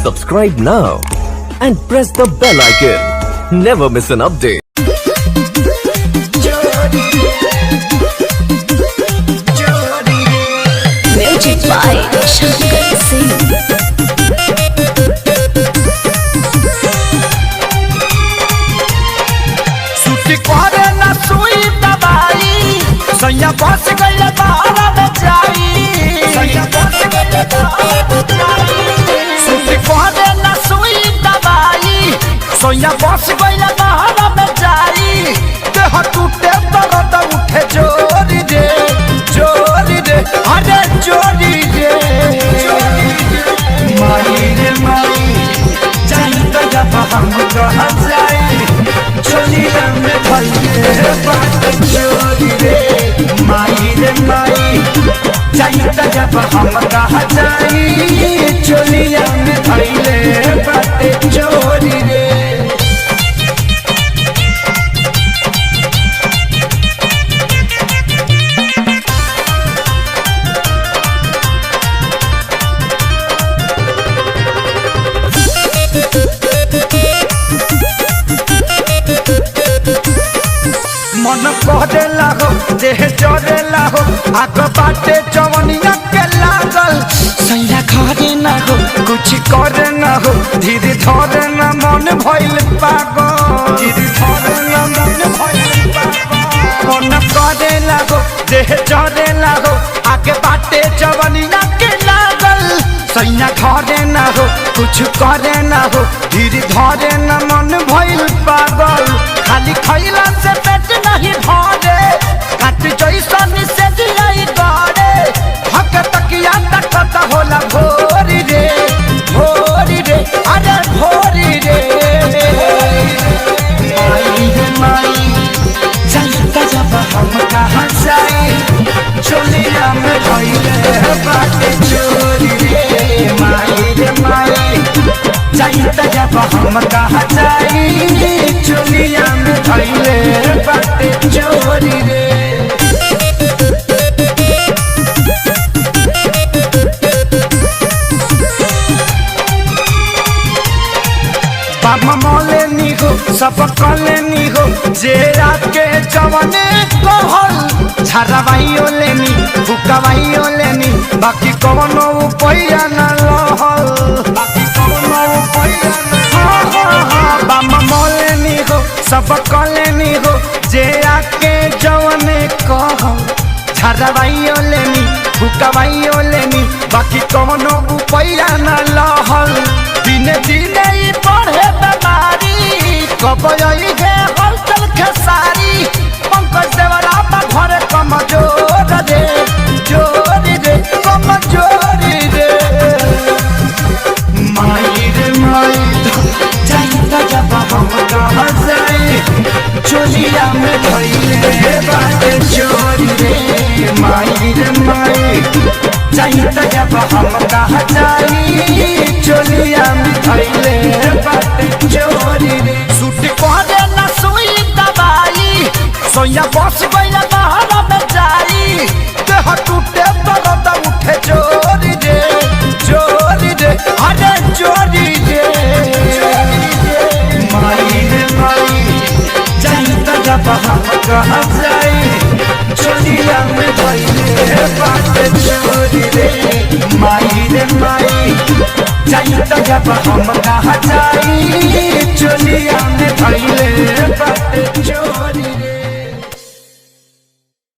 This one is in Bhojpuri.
Subscribe now and press the bell icon. Never miss an update. Music by Shankar Singh. सैया बस गइल बाहर में जाई सैया बस गइल बाहर में जाई सुती कोने ना सुई दवाई सैया बस गइल बाहर में जाई देह टूटे दर्द उठे जोरी रे अरे जोरी रे माई रे माई जाई तो जब हम कहां जाई चली में भइले बात जोरी रे माई रे माई चाहिए जब हम कहा जाई चोलिया में भइले बाटे चोरी रे मन कहते लागो देह चढ़े लागो आग बाटे जवनिया के लागल सैया घरे ना हो कुछ करे ना हो धीरे धरे ना मन भइल पागल धीरे धरे ना मन भइल पागल मन कहते लागो देह चढ़े लागो आग बाटे जवनिया के लागल सैया घरे ना हो कुछ करे ना हो धीरे धरे ना मन भइल पागल खाली खइला से पेट नहीं भरे काट जैसन से दिलाई गड़े हक तकिया तकत होला भोरी रे अरे भोरी रे माई रे माई चलता जब हम कहां जाई चोलिया में भइले बाटे चोरी रे माई रे माई चलता जब हम कहां जाई चोलिया में भइले बाटे चोरी रे बाबा मोले नी हो सब कले नी हो जे रात के जवाने कहल झरवाइयो लेनी भुकवाइयो लेनी बाकी कवनो उपाया न रहल बाकी कवनो उपाया न बाबा मोले नी हो सब कले नी हो जे रात के जवाने कहल झरवाइयो लेनी भुकवाइयो लेनी बाकी कवनो उपाया न रहल दिने दिने बढ़े बीमारी कब आई है हलचल खेसारी पंकज देवरा बा घरे कमजोर रे जोरी रे कमजोरी रे माई रे माई चाहिए जब हम कहां जाई चोलिया में भइले बाटे चोरी रे माई रे माई चाहिए जब हम कहां जाई चोलिया में भइले बाटे चोरी रे सूट कोने ना सुई दवाई सोया बस गइल बाहर में जाई देह टूटे दर्द उठे जोरी रे अरे जोरी रे माई रे माई चाहिए जब हम कहां जाई चोलिया में भइले बाटे चोरी रे माई रे माई चाहिए जब हम कहां जाई चोलिया